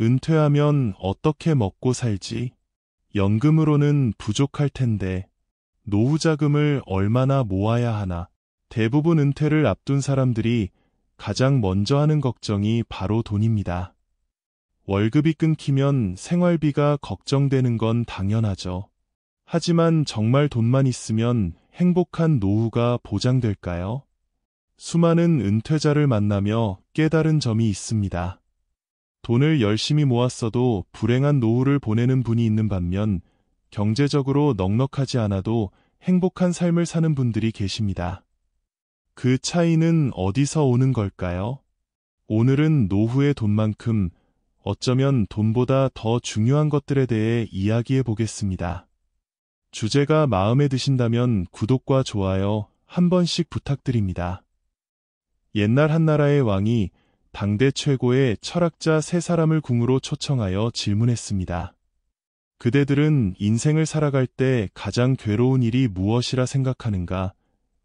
은퇴하면 어떻게 먹고 살지? 연금으로는 부족할 텐데, 노후 자금을 얼마나 모아야 하나? 대부분 은퇴를 앞둔 사람들이 가장 먼저 하는 걱정이 바로 돈입니다. 월급이 끊기면 생활비가 걱정되는 건 당연하죠. 하지만 정말 돈만 있으면 행복한 노후가 보장될까요? 수많은 은퇴자를 만나며 깨달은 점이 있습니다. 돈을 열심히 모았어도 불행한 노후를 보내는 분이 있는 반면 경제적으로 넉넉하지 않아도 행복한 삶을 사는 분들이 계십니다. 그 차이는 어디서 오는 걸까요? 오늘은 노후의 돈만큼 어쩌면 돈보다 더 중요한 것들에 대해 이야기해 보겠습니다. 주제가 마음에 드신다면 구독과 좋아요 한 번씩 부탁드립니다. 옛날 한나라의 왕이 당대 최고의 철학자 세 사람을 궁으로 초청하여 질문했습니다. 그대들은 인생을 살아갈 때 가장 괴로운 일이 무엇이라 생각하는가?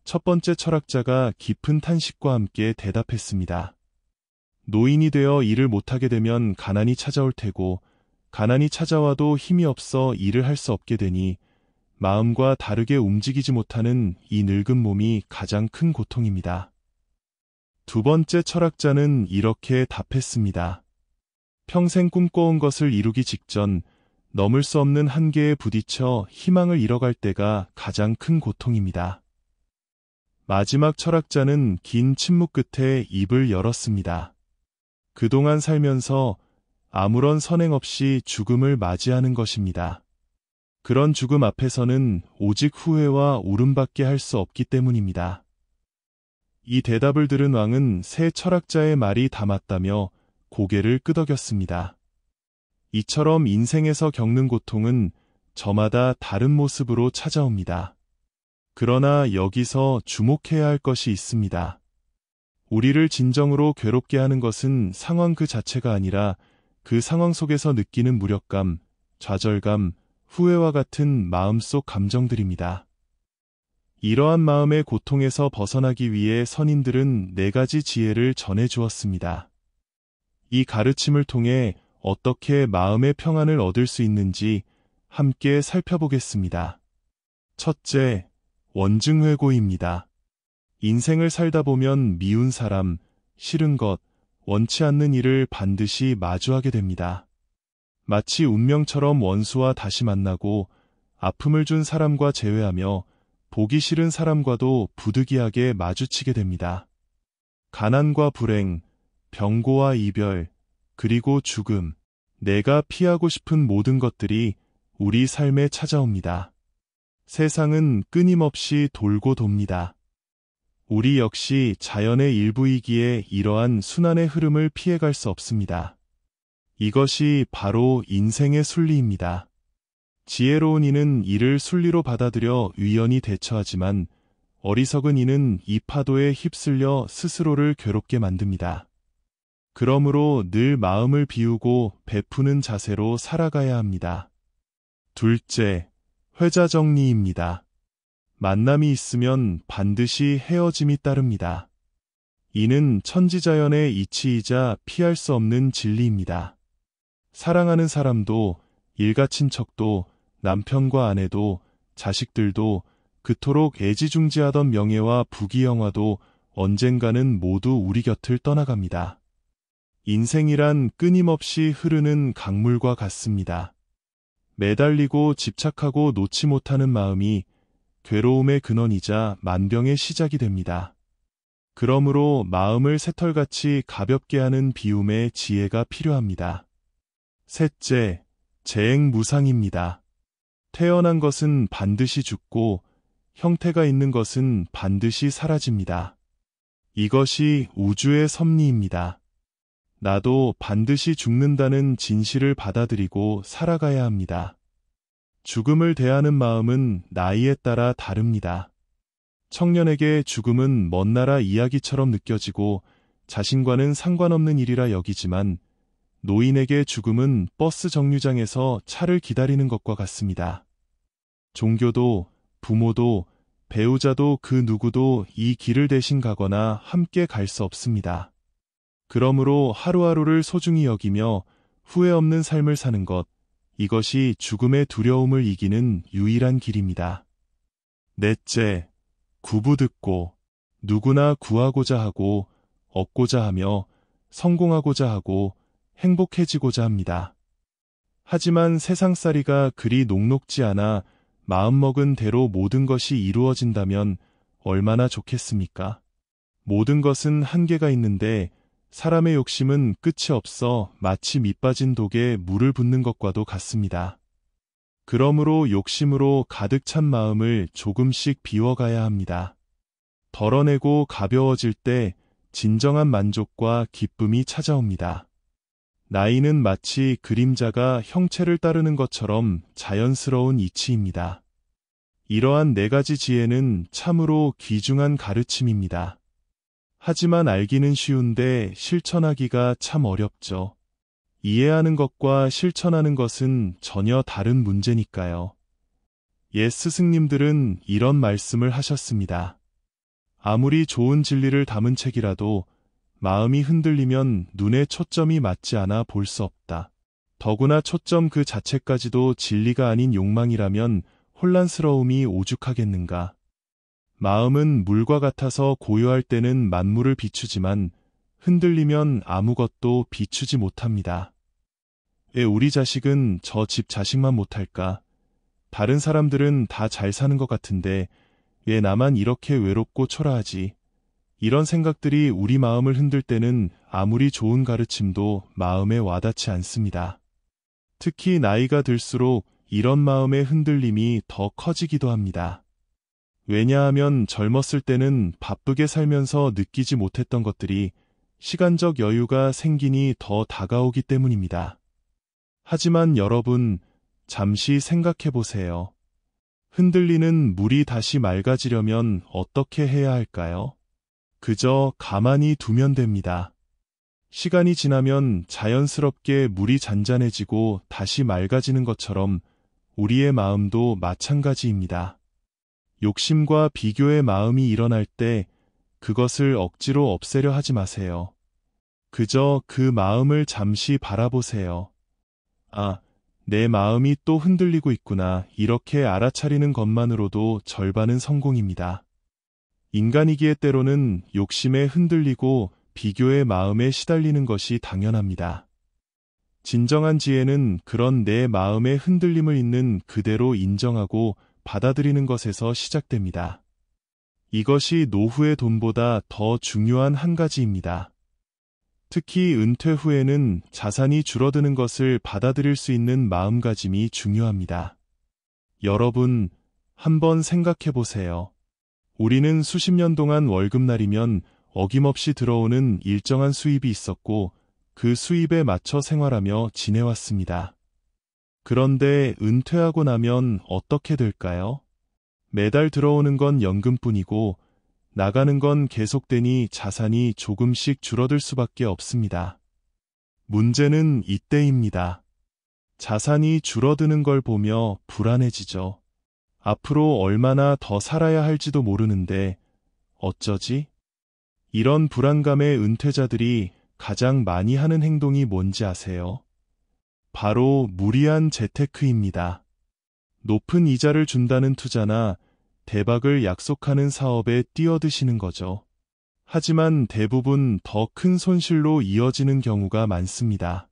첫 번째 철학자가 깊은 탄식과 함께 대답했습니다. 노인이 되어 일을 못하게 되면 가난이 찾아올 테고, 가난이 찾아와도 힘이 없어 일을 할 수 없게 되니, 마음과 다르게 움직이지 못하는 이 늙은 몸이 가장 큰 고통입니다. 두 번째 철학자는 이렇게 답했습니다. 평생 꿈꿔온 것을 이루기 직전 넘을 수 없는 한계에 부딪혀 희망을 잃어갈 때가 가장 큰 고통입니다. 마지막 철학자는 긴 침묵 끝에 입을 열었습니다. 그동안 살면서 아무런 선행 없이 죽음을 맞이하는 것입니다. 그런 죽음 앞에서는 오직 후회와 울음밖에 할 수 없기 때문입니다. 이 대답을 들은 왕은 세 철학자의 말이 다 맞다며 고개를 끄덕였습니다. 이처럼 인생에서 겪는 고통은 저마다 다른 모습으로 찾아옵니다. 그러나 여기서 주목해야 할 것이 있습니다. 우리를 진정으로 괴롭게 하는 것은 상황 그 자체가 아니라 그 상황 속에서 느끼는 무력감, 좌절감, 후회와 같은 마음속 감정들입니다. 이러한 마음의 고통에서 벗어나기 위해 선인들은 4가지 지혜를 전해주었습니다. 이 가르침을 통해 어떻게 마음의 평안을 얻을 수 있는지 함께 살펴보겠습니다. 첫째, 원증회고입니다. 인생을 살다 보면 미운 사람, 싫은 것, 원치 않는 일을 반드시 마주하게 됩니다. 마치 운명처럼 원수와 다시 만나고 아픔을 준 사람과 재회하며 보기 싫은 사람과도 부득이하게 마주치게 됩니다. 가난과 불행, 병고와 이별, 그리고 죽음, 내가 피하고 싶은 모든 것들이 우리 삶에 찾아옵니다. 세상은 끊임없이 돌고 돕니다. 우리 역시 자연의 일부이기에 이러한 순환의 흐름을 피해갈 수 없습니다. 이것이 바로 인생의 순리입니다. 지혜로운 이는 이를 순리로 받아들여 유연히 대처하지만 어리석은 이는 이 파도에 휩쓸려 스스로를 괴롭게 만듭니다. 그러므로 늘 마음을 비우고 베푸는 자세로 살아가야 합니다. 둘째, 회자정리입니다. 만남이 있으면 반드시 헤어짐이 따릅니다. 이는 천지자연의 이치이자 피할 수 없는 진리입니다. 사랑하는 사람도, 일가 친척도, 남편과 아내도, 자식들도, 그토록 애지중지하던 명예와 부귀영화도 언젠가는 모두 우리 곁을 떠나갑니다. 인생이란 끊임없이 흐르는 강물과 같습니다. 매달리고 집착하고 놓지 못하는 마음이 괴로움의 근원이자 만병의 시작이 됩니다. 그러므로 마음을 새털같이 가볍게 하는 비움의 지혜가 필요합니다. 셋째, 재행무상입니다. 태어난 것은 반드시 죽고 형태가 있는 것은 반드시 사라집니다. 이것이 우주의 섭리입니다. 나도 반드시 죽는다는 진실을 받아들이고 살아가야 합니다. 죽음을 대하는 마음은 나이에 따라 다릅니다. 청년에게 죽음은 먼 나라 이야기처럼 느껴지고 자신과는 상관없는 일이라 여기지만 노인에게 죽음은 버스 정류장에서 차를 기다리는 것과 같습니다. 종교도, 부모도, 배우자도 그 누구도 이 길을 대신 가거나 함께 갈 수 없습니다. 그러므로 하루하루를 소중히 여기며 후회 없는 삶을 사는 것, 이것이 죽음의 두려움을 이기는 유일한 길입니다. 넷째, 구부듣고 누구나 구하고자 하고 얻고자 하며 성공하고자 하고 행복해지고자 합니다. 하지만 세상살이가 그리 녹록지 않아 마음먹은 대로 모든 것이 이루어진다면 얼마나 좋겠습니까? 모든 것은 한계가 있는데 사람의 욕심은 끝이 없어 마치 밑빠진 독에 물을 붓는 것과도 같습니다. 그러므로 욕심으로 가득 찬 마음을 조금씩 비워가야 합니다. 덜어내고 가벼워질 때 진정한 만족과 기쁨이 찾아옵니다. 나이는 마치 그림자가 형체를 따르는 것처럼 자연스러운 이치입니다. 이러한 네 가지 지혜는 참으로 귀중한 가르침입니다. 하지만 알기는 쉬운데 실천하기가 참 어렵죠. 이해하는 것과 실천하는 것은 전혀 다른 문제니까요. 옛 스승님들은 이런 말씀을 하셨습니다. 아무리 좋은 진리를 담은 책이라도 마음이 흔들리면 눈에 초점이 맞지 않아 볼 수 없다. 더구나 초점 그 자체까지도 진리가 아닌 욕망이라면 혼란스러움이 오죽하겠는가. 마음은 물과 같아서 고요할 때는 만물을 비추지만 흔들리면 아무것도 비추지 못합니다. 왜 우리 자식은 저 집 자식만 못할까? 다른 사람들은 다 잘 사는 것 같은데 왜 나만 이렇게 외롭고 초라하지? 이런 생각들이 우리 마음을 흔들 때는 아무리 좋은 가르침도 마음에 와닿지 않습니다. 특히 나이가 들수록 이런 마음의 흔들림이 더 커지기도 합니다. 왜냐하면 젊었을 때는 바쁘게 살면서 느끼지 못했던 것들이 시간적 여유가 생기니 더 다가오기 때문입니다. 하지만 여러분, 잠시 생각해 보세요. 흔들리는 물이 다시 맑아지려면 어떻게 해야 할까요? 그저 가만히 두면 됩니다. 시간이 지나면 자연스럽게 물이 잔잔해지고 다시 맑아지는 것처럼 우리의 마음도 마찬가지입니다. 욕심과 비교의 마음이 일어날 때 그것을 억지로 없애려 하지 마세요. 그저 그 마음을 잠시 바라보세요. 아, 내 마음이 또 흔들리고 있구나. 이렇게 알아차리는 것만으로도 절반은 성공입니다. 인간이기에 때로는 욕심에 흔들리고 비교의 마음에 시달리는 것이 당연합니다. 진정한 지혜는 그런 내 마음의 흔들림을 있는 그대로 인정하고 받아들이는 것에서 시작됩니다. 이것이 노후의 돈보다 더 중요한 한 가지입니다. 특히 은퇴 후에는 자산이 줄어드는 것을 받아들일 수 있는 마음가짐이 중요합니다. 여러분, 한번 생각해 보세요. 우리는 수십 년 동안 월급날이면 어김없이 들어오는 일정한 수입이 있었고 그 수입에 맞춰 생활하며 지내왔습니다. 그런데 은퇴하고 나면 어떻게 될까요? 매달 들어오는 건 연금뿐이고 나가는 건 계속되니 자산이 조금씩 줄어들 수밖에 없습니다. 문제는 이때입니다. 자산이 줄어드는 걸 보며 불안해지죠. 앞으로 얼마나 더 살아야 할지도 모르는데 어쩌지? 이런 불안감에 은퇴자들이 가장 많이 하는 행동이 뭔지 아세요? 바로 무리한 재테크입니다. 높은 이자를 준다는 투자나 대박을 약속하는 사업에 뛰어드시는 거죠. 하지만 대부분 더 큰 손실로 이어지는 경우가 많습니다.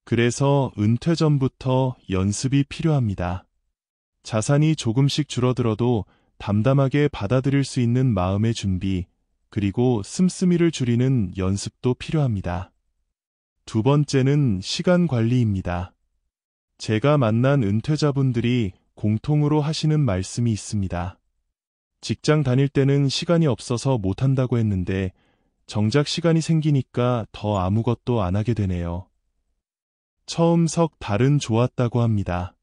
그래서 은퇴 전부터 연습이 필요합니다. 자산이 조금씩 줄어들어도 담담하게 받아들일 수 있는 마음의 준비, 그리고 씀씀이를 줄이는 연습도 필요합니다. 두 번째는 시간 관리입니다. 제가 만난 은퇴자분들이 공통으로 하시는 말씀이 있습니다. 직장 다닐 때는 시간이 없어서 못한다고 했는데 정작 시간이 생기니까 더 아무것도 안 하게 되네요. 처음 석 달은 좋았다고 합니다.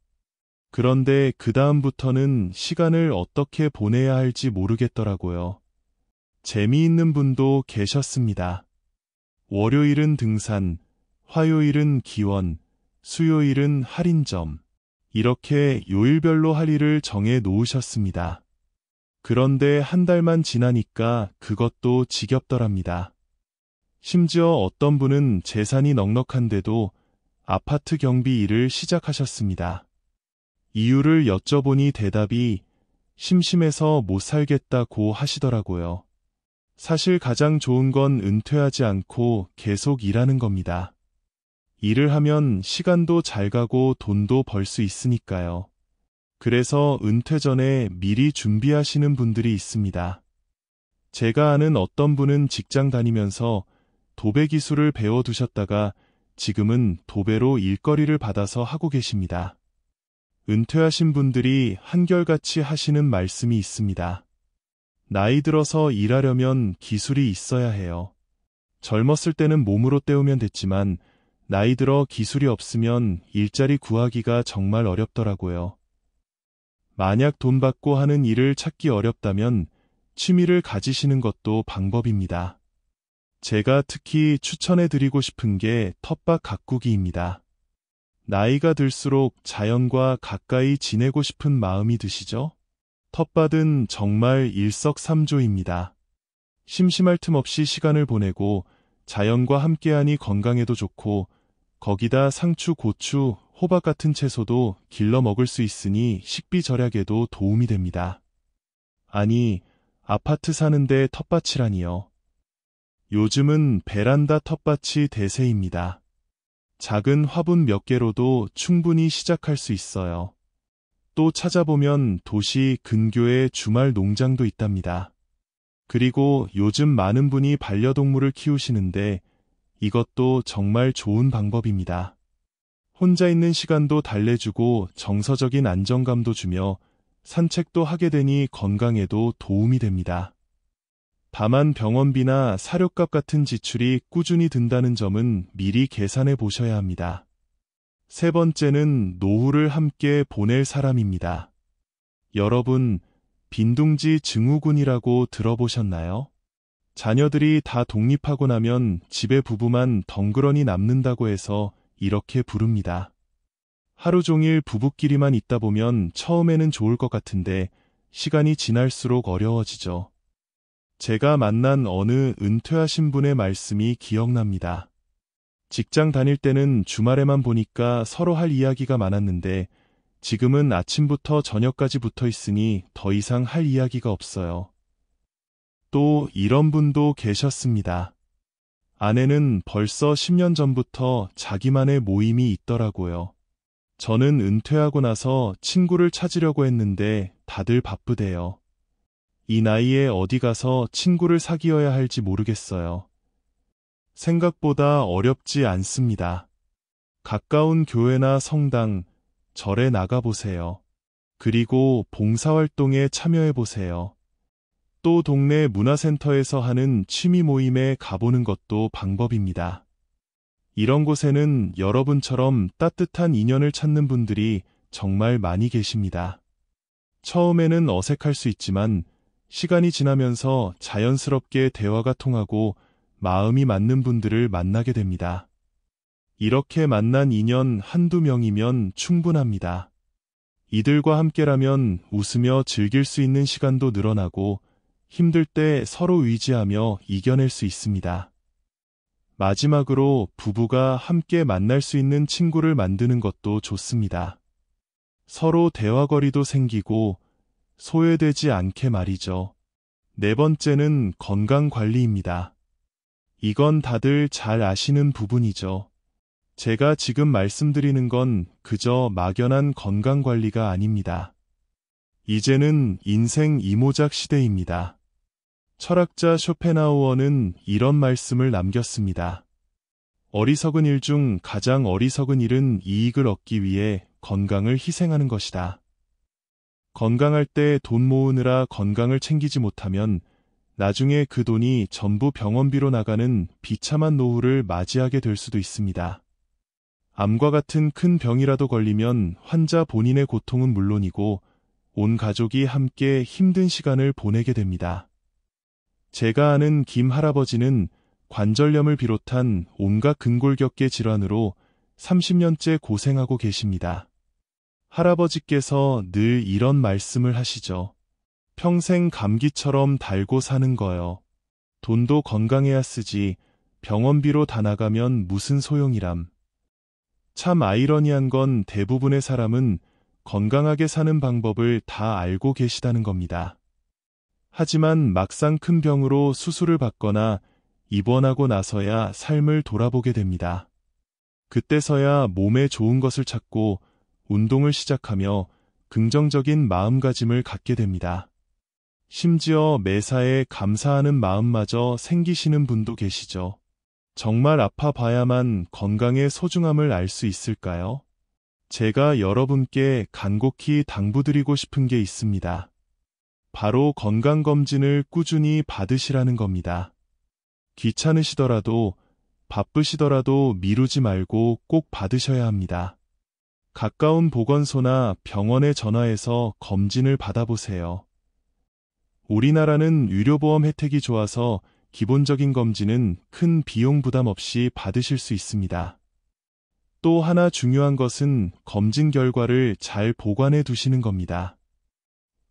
그런데 그 다음부터는 시간을 어떻게 보내야 할지 모르겠더라고요. 재미있는 분도 계셨습니다. 월요일은 등산, 화요일은 기원, 수요일은 할인점. 이렇게 요일별로 할 일을 정해 놓으셨습니다. 그런데 한 달만 지나니까 그것도 지겹더랍니다. 심지어 어떤 분은 재산이 넉넉한데도 아파트 경비 일을 시작하셨습니다. 이유를 여쭤보니 대답이 심심해서 못 살겠다고 하시더라고요. 사실 가장 좋은 건 은퇴하지 않고 계속 일하는 겁니다. 일을 하면 시간도 잘 가고 돈도 벌 수 있으니까요. 그래서 은퇴 전에 미리 준비하시는 분들이 있습니다. 제가 아는 어떤 분은 직장 다니면서 도배 기술을 배워두셨다가 지금은 도배로 일거리를 받아서 하고 계십니다. 은퇴하신 분들이 한결같이 하시는 말씀이 있습니다. 나이 들어서 일하려면 기술이 있어야 해요. 젊었을 때는 몸으로 때우면 됐지만 나이 들어 기술이 없으면 일자리 구하기가 정말 어렵더라고요. 만약 돈 받고 하는 일을 찾기 어렵다면 취미를 가지시는 것도 방법입니다. 제가 특히 추천해드리고 싶은 게 텃밭 가꾸기입니다. 나이가 들수록 자연과 가까이 지내고 싶은 마음이 드시죠? 텃밭은 정말 일석삼조입니다. 심심할 틈 없이 시간을 보내고 자연과 함께하니 건강에도 좋고 거기다 상추, 고추, 호박 같은 채소도 길러 먹을 수 있으니 식비 절약에도 도움이 됩니다. 아니, 아파트 사는데 텃밭이라니요. 요즘은 베란다 텃밭이 대세입니다. 작은 화분 몇 개로도 충분히 시작할 수 있어요. 또 찾아보면 도시 근교에 주말 농장도 있답니다. 그리고 요즘 많은 분이 반려동물을 키우시는데 이것도 정말 좋은 방법입니다. 혼자 있는 시간도 달래주고 정서적인 안정감도 주며 산책도 하게 되니 건강에도 도움이 됩니다. 다만 병원비나 사료값 같은 지출이 꾸준히 든다는 점은 미리 계산해 보셔야 합니다. 세 번째는 노후를 함께 보낼 사람입니다. 여러분, 빈둥지 증후군이라고 들어보셨나요? 자녀들이 다 독립하고 나면 집에 부부만 덩그러니 남는다고 해서 이렇게 부릅니다. 하루 종일 부부끼리만 있다 보면 처음에는 좋을 것 같은데 시간이 지날수록 어려워지죠. 제가 만난 어느 은퇴하신 분의 말씀이 기억납니다. 직장 다닐 때는 주말에만 보니까 서로 할 이야기가 많았는데 지금은 아침부터 저녁까지 붙어 있으니 더 이상 할 이야기가 없어요. 또 이런 분도 계셨습니다. 아내는 벌써 10년 전부터 자기만의 모임이 있더라고요. 저는 은퇴하고 나서 친구를 찾으려고 했는데 다들 바쁘대요. 이 나이에 어디 가서 친구를 사귀어야 할지 모르겠어요. 생각보다 어렵지 않습니다. 가까운 교회나 성당, 절에 나가보세요. 그리고 봉사활동에 참여해보세요. 또 동네 문화센터에서 하는 취미 모임에 가보는 것도 방법입니다. 이런 곳에는 여러분처럼 따뜻한 인연을 찾는 분들이 정말 많이 계십니다. 처음에는 어색할 수 있지만 시간이 지나면서 자연스럽게 대화가 통하고 마음이 맞는 분들을 만나게 됩니다. 이렇게 만난 인연 한두 명이면 충분합니다. 이들과 함께라면 웃으며 즐길 수 있는 시간도 늘어나고 힘들 때 서로 의지하며 이겨낼 수 있습니다. 마지막으로 부부가 함께 만날 수 있는 친구를 만드는 것도 좋습니다. 서로 대화거리도 생기고 소외되지 않게 말이죠. 네 번째는 건강관리입니다. 이건 다들 잘 아시는 부분이죠. 제가 지금 말씀드리는 건 그저 막연한 건강관리가 아닙니다. 이제는 인생 이모작 시대입니다. 철학자 쇼펜하우어는 이런 말씀을 남겼습니다. 어리석은 일 중 가장 어리석은 일은 이익을 얻기 위해 건강을 희생하는 것이다. 건강할 때 돈 모으느라 건강을 챙기지 못하면 나중에 그 돈이 전부 병원비로 나가는 비참한 노후를 맞이하게 될 수도 있습니다. 암과 같은 큰 병이라도 걸리면 환자 본인의 고통은 물론이고 온 가족이 함께 힘든 시간을 보내게 됩니다. 제가 아는 김 할아버지는 관절염을 비롯한 온갖 근골격계 질환으로 30년째 고생하고 계십니다. 할아버지께서 늘 이런 말씀을 하시죠. 평생 감기처럼 달고 사는 거요. 돈도 건강해야 쓰지 병원비로 다 나가면 무슨 소용이람. 참 아이러니한 건 대부분의 사람은 건강하게 사는 방법을 다 알고 계시다는 겁니다. 하지만 막상 큰 병으로 수술을 받거나 입원하고 나서야 삶을 돌아보게 됩니다. 그때서야 몸에 좋은 것을 찾고 운동을 시작하며 긍정적인 마음가짐을 갖게 됩니다. 심지어 매사에 감사하는 마음마저 생기시는 분도 계시죠. 정말 아파 봐야만 건강의 소중함을 알 수 있을까요? 제가 여러분께 간곡히 당부드리고 싶은 게 있습니다. 바로 건강검진을 꾸준히 받으시라는 겁니다. 귀찮으시더라도 바쁘시더라도 미루지 말고 꼭 받으셔야 합니다. 가까운 보건소나 병원에 전화해서 검진을 받아보세요. 우리나라는 의료보험 혜택이 좋아서 기본적인 검진은 큰 비용 부담 없이 받으실 수 있습니다. 또 하나 중요한 것은 검진 결과를 잘 보관해 두시는 겁니다.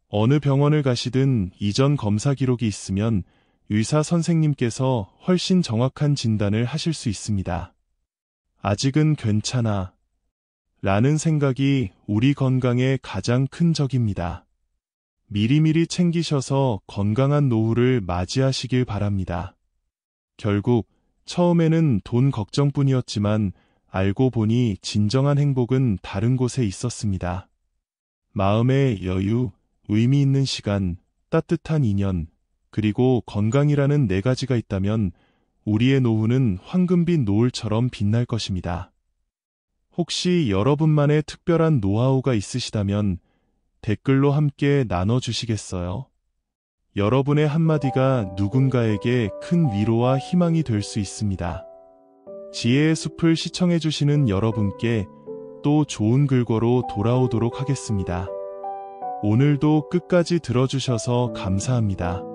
어느 병원을 가시든 이전 검사 기록이 있으면 의사 선생님께서 훨씬 정확한 진단을 하실 수 있습니다. 아직은 괜찮아 라는 생각이 우리 건강의 가장 큰 적입니다. 미리미리 챙기셔서 건강한 노후를 맞이하시길 바랍니다. 결국 처음에는 돈 걱정뿐이었지만 알고 보니 진정한 행복은 다른 곳에 있었습니다. 마음의 여유, 의미 있는 시간, 따뜻한 인연, 그리고 건강이라는 4가지가 있다면 우리의 노후는 황금빛 노을처럼 빛날 것입니다. 혹시 여러분만의 특별한 노하우가 있으시다면 댓글로 함께 나눠주시겠어요? 여러분의 한마디가 누군가에게 큰 위로와 희망이 될 수 있습니다. 지혜의 숲을 시청해주시는 여러분께 또 좋은 글거로 돌아오도록 하겠습니다. 오늘도 끝까지 들어주셔서 감사합니다.